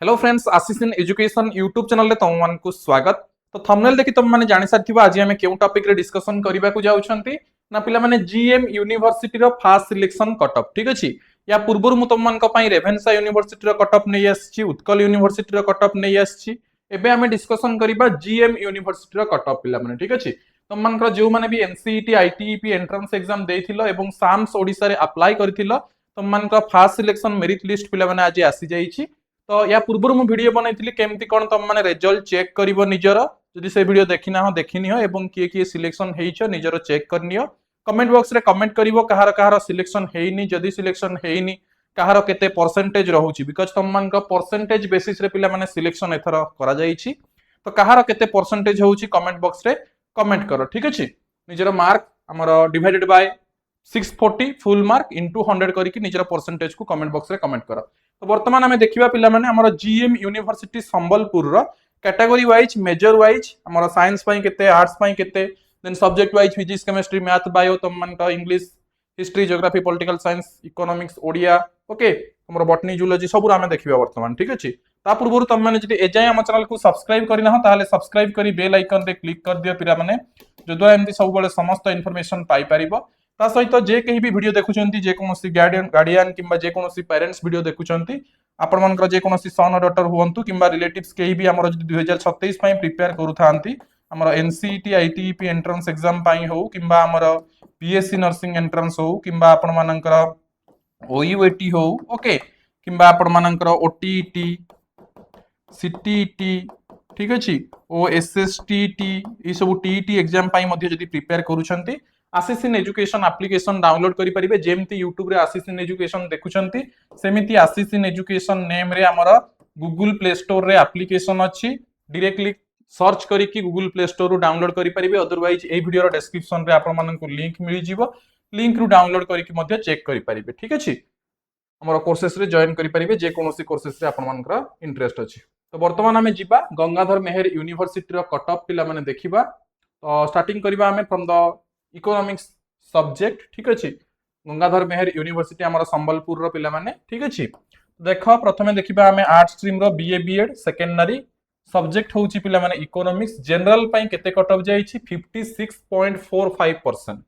Hello friends, Ashish in education YouTube channel रे तुम मान को स्वागत। तो थंबनेल देखि तुम माने जानि सारथिबा आज हम केउ टॉपिक रे डिस्कशन करबा को जाउछंती ना पिला माने जीएम यूनिवर्सिटी रो फास्ट सिलेक्शन कट ऑफ। ठीक अछि, या पूर्वर मु तुम मान को पई रेभेन्सा यूनिवर्सिटी रो कट ऑफ नै आछि, उत्कल यूनिवर्सिटी रो कट ऑफ नै आछि। एबे हमें डिस्कशन करबा जीएम यूनिवर्सिटी रो कट ऑफ पिला माने। ठीक अछि, तुम मान को जो माने भी एनसीईटी आईटीईपी एंट्रेंस एग्जाम देथिलो एवं साम्स ओडिसा रे अप्लाई करथिलो, तुम मान को फास्ट सिलेक्शन मेरिट लिस्ट पिला माने आज आसी जाईछि। तो या पूर्व मु वीडियो बनैथिली केमती कोन तुम माने रिजल्ट चेक करिवो निजरो। जदि से वीडियो देखिना हो देखिनियो एवं किए किए सिलेक्शन हेइछो निजरो चेक करनियो। कमेंट बॉक्स रे कमेंट करिवो कहार कहार सिलेक्शन हेइनी, जदि सिलेक्शन हेइनी कहार केते परसेंटेज रहउची, बिकॉज़ तुम मान का परसेंटेज बेसिस रे पिला माने सिलेक्शन एथरो करा जाईछि। तो कहार केते परसेंटेज होउची कमेंट बॉक्स रे कमेंट करो। ठीक अछि, निजरो मार्क हमरो divided by 640 full mark into 100 करिकि निजरो परसेंटेज को कमेंट बॉक्स रे कमेंट करो। तो वर्तमान आम देखा पिला माने हमर जीएम यूनिवर्सिटी संबलपुर रो कैटेगरी वाइज मेजर वाइज हमर साइंस पई केते, आर्ट्स पई केते, then subject wise physics chemistry math bio तुम मान का English history geography political science economics Odia okay हमर बॉटनी जूलॉजी सब आम देखिबा वर्तमान। ठीक अछि, ता पूर्व तुम माने जदि एजाय हम चैनल को सब्सक्राइब करिना हो ताले सब्सक्राइब करी बेल आइकन रे क्लिक कर दियो पिरा माने, जो द्वारा एमती सब बळे समस्त इंफॉर्मेशन पाई परिबो। ता सहित जे कहीं भी वीडियो देखुचंती, जे कोनोसी गार्डियन किंबा जे कोनोसी पेरेंट्स वीडियो देखुचंती, आपण मानकर जे कोनोसी सन और डॉटर हुअंतु किंबा रिलेटिव्स केही भी हमर 2026 पई प्रिपेयर करू थांती, हमर एनसीईटी आईटीईपी एंट्रेंस एग्जाम पई हो किंबा हमर बीएससी नर्सिंग एंट्रेंस हो किंबा आपण मानकर ओयूएटी हो ओके किंबा आपण मानकर ओटीईटी सीटीईटी ठीक अछि ओएसएसटीटी ई सब टीईटी एग्जाम पई मध्ये जदि प्रिपेयर करूछंती, Ashish in education application download करि परिबे। जेमती यूट्यूब रे आशीष इन एजुकेशन देखुछंती सेमिति आशीष इन एजुकेशन नेम रे हमर गूगल प्ले स्टोर रे एप्लिकेशन अछि, डायरेक्टली सर्च करिकि गूगल प्ले स्टोर रु डाउनलोड करि परिबे। अदरवाइज ए वीडियो रो डिस्क्रिप्शन रे आपण माननकु लिंक मिलि जिवो, लिंक रु डाउनलोड करिकि मध्ये चेक करि परिबे। ठीक अछि, हमर कोर्सेस रे जॉइन करि परिबे जे कोनोसी कोर्सेस रे आपण मानकर इंटरेस्ट अछि। तो वर्तमान आमे जिबा गंगाधर मेहर यूनिवर्सिटी रो कट ऑफ पिला माने देखिबा। तो स्टार्टिंग करिबा आमे फ्रॉम द इकोनॉमिक्स सब्जेक्ट। ठीक अछि, गंगाधर मेहर यूनिवर्सिटी हमर संबलपुर रो पिला माने। ठीक अछि, देखो प्रथमे देखिबा आमे आर्ट स्ट्रीम रो बीए बीएड सेकेंडरी सब्जेक्ट होउची पिला माने इकोनॉमिक्स। जनरल पई केते कट ऑफ जाईची 56.45%,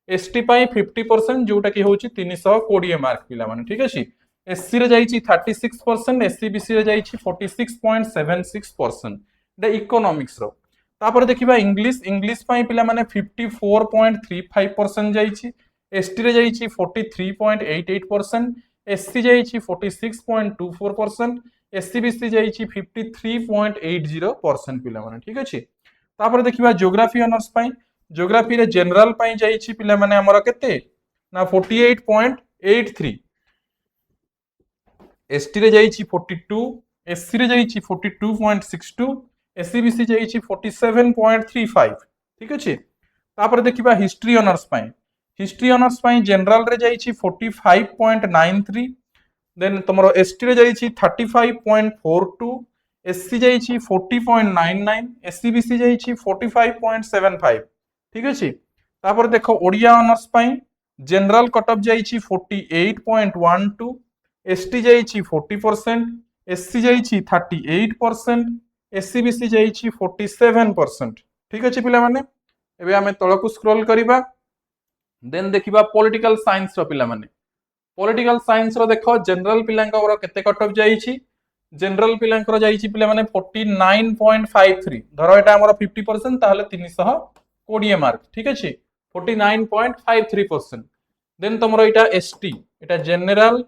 एसटी पई 50% जोटा कि होउची 320 मार्क पिला माने। ठीक अछि, एससी रे जाईची 36%, एससीबीसी रे जाईची 46.76%, डे इकोनॉमिक्स रो। तापर देखिबा इंग्लिश, इंग्लिश पई पिला माने 54.35% जाईची, एसटी रे जाईची 43.88%, एससी जाईची 46.24%, एससीबीसी जाईची 53.80% पिला माने। ठीक अछि, तापर देखिबा ज्योग्राफी ऑनर्स पई, ज्योग्राफी रे जनरल पई जाईची पिला माने हमर केते ना 48.83, एसटी रे जाईची 42, एससी रे जाईची 42.62, एससीबीसी जाईची 47.35। ठीक अछि, तापर देखिबा हिस्ट्री ऑनर्स पई, हिस्ट्री ऑनर्स पई जनरल रे जाईची 45.93, देन तमरो एसटी रे जाईची 35.42, एससी जाईची 40.99, एससीबीसी जाईची 45.75। ठीक अछि, तापर देखो ओडिया ऑनर्स पई जनरल कट ऑफ जाईची 48.12, एसटी जाईची 40%, एससी जाईची 38%, एससीबीसी जाईची 47%। ठीक अछि पिला माने, एबे हमें तळकु स्क्रॉल करिबा। देन देखिबा पॉलिटिकल साइंस रो पिला माने, पॉलिटिकल साइंस रो देखो जनरल पिलांकर केते कट ऑफ जाईची, जनरल पिलांकर जाईची पिला माने 49.53, धरो एटा हमर 50% ताहले 320 मार्क। ठीक अछि, 49.53%। देन तमरो एटा एसटी, एटा जनरल,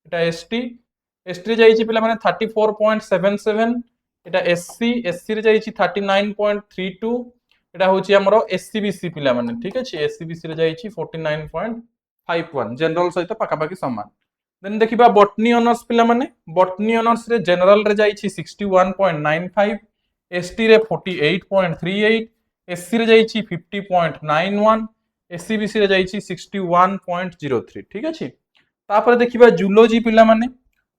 एटा एसटी, एसटी रे जाईची पिला माने 34.77, एटा एससी, एससी रे जाईची 39.32, एटा होची हमरो एससीबीसी पिला माने। ठीक अछि, एससीबीसी रे जाईची 49.51, जनरल सहित पाका पाकी समान। देन देखिबा बॉटनी ऑनर्स पिला माने, बॉटनी ऑनर्स रे जनरल रे जाईची 61.95, एसटी रे 48.38, एससी रे जाईची 50.91, एससीबीसी रे जाईची 61.03। ठीक अछि, तापर देखिबा जूलॉजी पिला माने,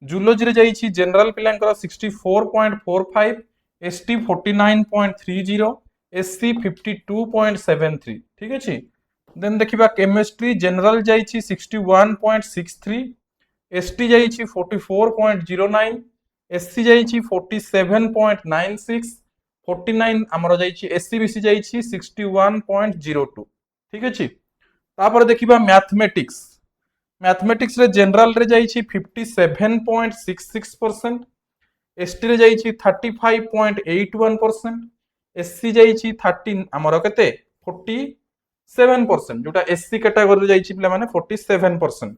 जूलॉजी रे जाईची जनरल पिलांकर 64.45, एसटी 49.30, एससी 52.73। ठीक अछि, देन देखिबा केमिस्ट्री, जनरल जाईची 61.63, एसटी जाईची 44.09, एससी जाइछि 47.96, 49 हमर जाइछि एससी बीसी जाइछि 61.02। ठीक अछि। तापर देखिबा मैथमेटिक्स। मैथमेटिक्स रे जनरल रे जाइछि 57.66%, एसटी रे जाइछि 35.81%, एससी जाइछि 13 हमर केते 47%, जोटा एससी कैटेगरी रे जाइछि पिला माने 47%,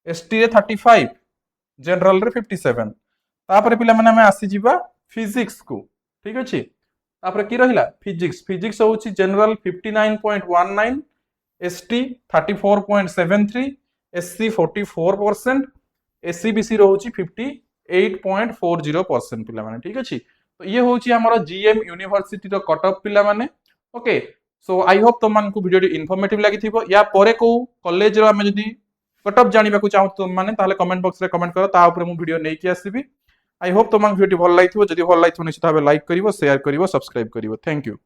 एसटी रे 35, जनरल रे 57। तापर पिला माने हमें आसी जिबा फिजिक्स को। ठीक अछि। तापर की रहिला फिजिक्स। फिजिक्स होछि जनरल 59.19, एसटी 34.73, एससी 44%, एससीबीसी रोची 58.40% पिला माने। ठीक अछि। तो ये होची हमर जीएम यूनिवर्सिटी रो कट ऑफ पिला माने। ओके, सो आई होप तुम मान को वीडियो इन्फॉर्मेटिव लागि थिबो। या परे को कॉलेज रो हम जदी कट ऑफ जानिबा को चाहू तुम माने ताले कमेंट बॉक्स रे कमेंट करो, ता ऊपर मु वीडियो नै कि आसीबी। आई होप तुम वीडियो भल लागिथिबो। जदी भल लागिथिबो निश्चित भाबे लाइक करिवो, शेयर करिवो, सब्सक्राइब करिवो। Thank you.